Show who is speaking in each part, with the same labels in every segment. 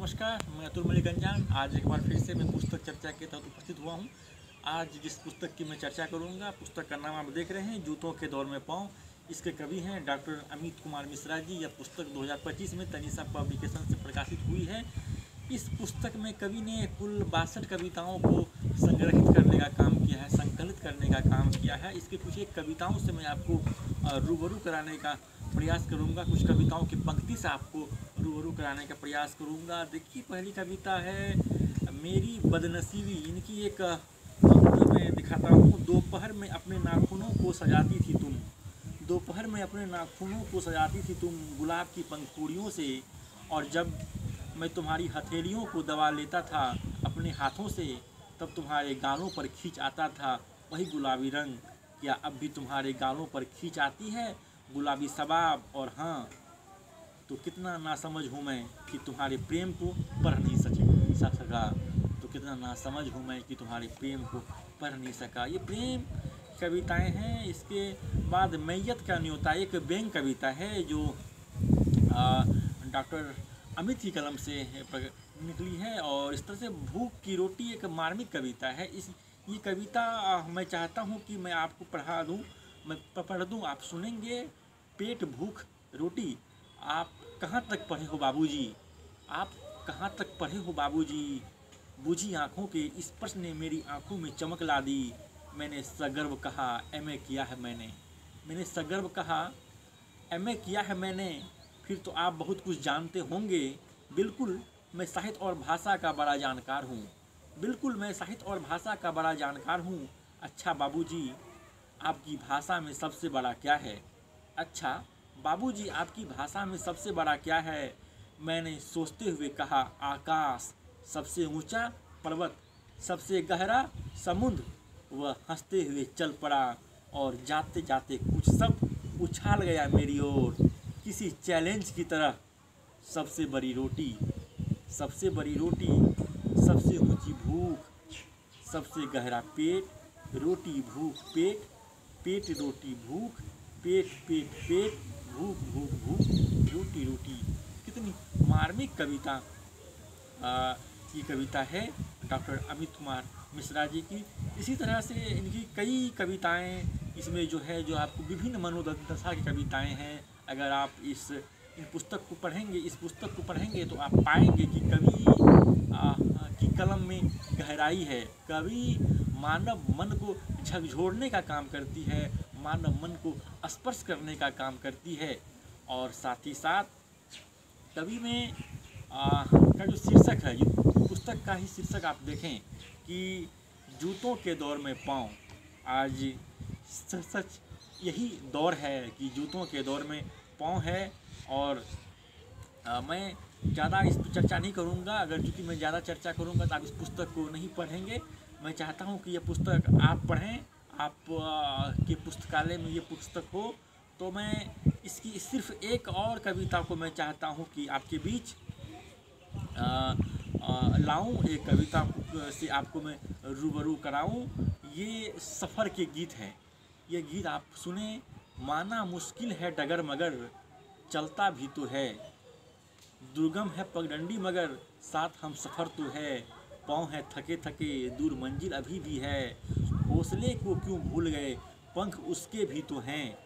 Speaker 1: नमस्कार, मैं अतुल मलिक। आज एक बार फिर से मैं पुस्तक चर्चा के तहत उपस्थित हुआ हूँ। आज जिस पुस्तक की मैं चर्चा करूँगा, पुस्तक का नाम आप देख रहे हैं, जूतों के दौर में पाँव। इसके कवि हैं डॉक्टर अमित कुमार मिश्रा जी। यह पुस्तक 2025 में तनिषा पब्लिकेशन से प्रकाशित हुई है। इस पुस्तक में कवि ने कुल 62 कविताओं को संग्रहित करने का काम किया है, संकलित करने का काम किया है। इसके कुछ एक कविताओं से मैं आपको रूबरू कराने का प्रयास करूंगा, कुछ कविताओं की पंक्ति से आपको रूबरू कराने का प्रयास करूंगा। देखिए, पहली कविता है मेरी बदनसीबी। इनकी एक पंक्ति में दिखाता हूँ। दोपहर में अपने नाखूनों को सजाती थी तुम, दोपहर में अपने नाखूनों को सजाती थी तुम गुलाब की पंखुड़ियों से, और जब मैं तुम्हारी हथेलियों को दबा लेता था अपने हाथों से, तब तुम्हारे गालों पर खींच आता था वही गुलाबी रंग। क्या अब भी तुम्हारे गालों पर खींच आती है गुलाबी शबाब? और हाँ, तो कितना नासमझ हूँ मैं कि तुम्हारे प्रेम को पढ़ नहीं सका। तो कितना नासमझ हूँ मैं कि तुम्हारे प्रेम को पढ़ नहीं सका। ये प्रेम कविताएं हैं। इसके बाद मैयत का न्योता एक व्यंग कविता है जो डॉक्टर अमित की कलम से निकली है। और इस तरह से भूख की रोटी एक मार्मिक कविता है। ये कविता मैं चाहता हूँ कि मैं आपको पढ़ दूँ, आप सुनेंगे। पेट भूख रोटी, आप कहाँ तक पढ़े हो बाबूजी, आप कहाँ तक पढ़े हो बाबूजी। बूझी आँखों के स्पर्श ने मेरी आँखों में चमक ला दी। मैंने सगर्व कहा एमए किया है मैंने, मैंने सगर्व कहा एमए किया है मैंने। फिर तो आप बहुत कुछ जानते होंगे। बिल्कुल मैं साहित्य और भाषा का बड़ा जानकार हूँ, बिल्कुल मैं साहित्य और भाषा का बड़ा जानकार हूँ। अच्छा बाबूजी, आपकी भाषा में सबसे बड़ा क्या है? अच्छा बाबूजी, आपकी भाषा में सबसे बड़ा क्या है? मैंने सोचते हुए कहा आकाश, सबसे ऊंचा पर्वत, सबसे गहरा समुद्र। वह हंसते हुए चल पड़ा और जाते जाते कुछ सब उछाल गया मेरी ओर, किसी चैलेंज की तरह। सबसे बड़ी रोटी, सबसे बड़ी रोटी, सबसे ऊंची भूख, सबसे गहरा पेट, रोटी भूख पेट, पेट रोटी भूख, पेट पेट पेट, भूख भूख भूख, रोटी रोटी। कितनी मार्मिक कविता की कविता है डॉक्टर अमित कुमार मिश्रा जी की। इसी तरह से इनकी कई कविताएं इसमें जो आपको विभिन्न मनोदशा की कविताएं हैं। अगर आप इन पुस्तक को पढ़ेंगे, इस पुस्तक को पढ़ेंगे तो आप पाएंगे कि कवि की कलम में गहराई है। कवि मानव मन को झकझोरने का काम करती है, मानव मन को स्पर्श करने का काम करती है। और साथ ही साथ कवि में का जो शीर्षक है, पुस्तक का ही शीर्षक आप देखें कि जूतों के दौर में पाँव। आज सच यही दौर है कि जूतों के दौर में पाँव है। और मैं ज़्यादा इस पर चर्चा नहीं करूँगा। अगर चूँकि मैं ज़्यादा चर्चा करूँगा तो आप इस पुस्तक को नहीं पढ़ेंगे। मैं चाहता हूँ कि यह पुस्तक आप पढ़ें, आप के पुस्तकालय में ये पुस्तक हो। तो मैं इसकी सिर्फ एक और कविता को मैं चाहता हूँ कि आपके बीच लाऊं। एक कविता से आपको मैं रूबरू कराऊं। ये सफ़र के गीत हैं। ये गीत आप सुने। माना मुश्किल है डगर मगर चलता भी तो है, दुर्गम है पगडंडी मगर साथ हम सफ़र तो है। पाँव है थके थके दूर मंजिल अभी भी है, हौसले को क्यों भूल गए पंख उसके भी तो हैं।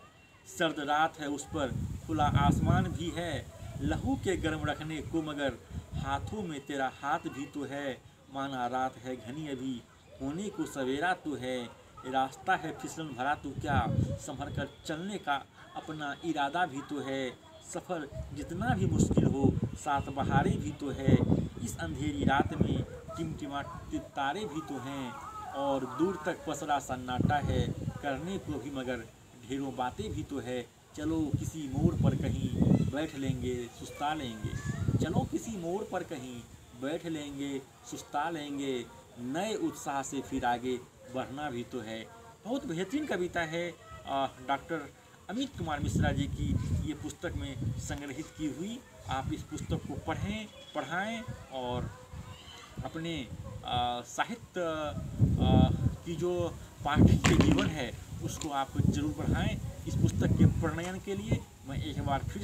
Speaker 1: सर्द रात है उस पर खुला आसमान भी है, लहू के गर्म रखने को मगर हाथों में तेरा हाथ भी तो है। माना रात है घनी अभी होने को सवेरा तो है, रास्ता है फिसलन भरा तो क्या संभल कर चलने का अपना इरादा भी तो है। सफ़र जितना भी मुश्किल हो साथ बहारे भी तो है, इस अंधेरी रात में टिमटिमाते तारे भी तो हैं। और दूर तक पसरा सन्नाटा है करने को भी मगर ढेरों बातें भी तो है। चलो किसी मोड़ पर कहीं बैठ लेंगे सुस्ता लेंगे, चलो किसी मोड़ पर कहीं बैठ लेंगे सुस्ता लेंगे, नए उत्साह से फिर आगे बढ़ना भी तो है। बहुत बेहतरीन कविता है डॉक्टर अमित कुमार मिश्रा जी की ये पुस्तक में संग्रहित की हुई। आप इस पुस्तक को पढ़ें, पढ़ाएं और अपने साहित्य की जो पाठ्य जीवन है उसको आप जरूर पढ़ाएं। इस पुस्तक के प्रणयन के लिए मैं एक बार फिर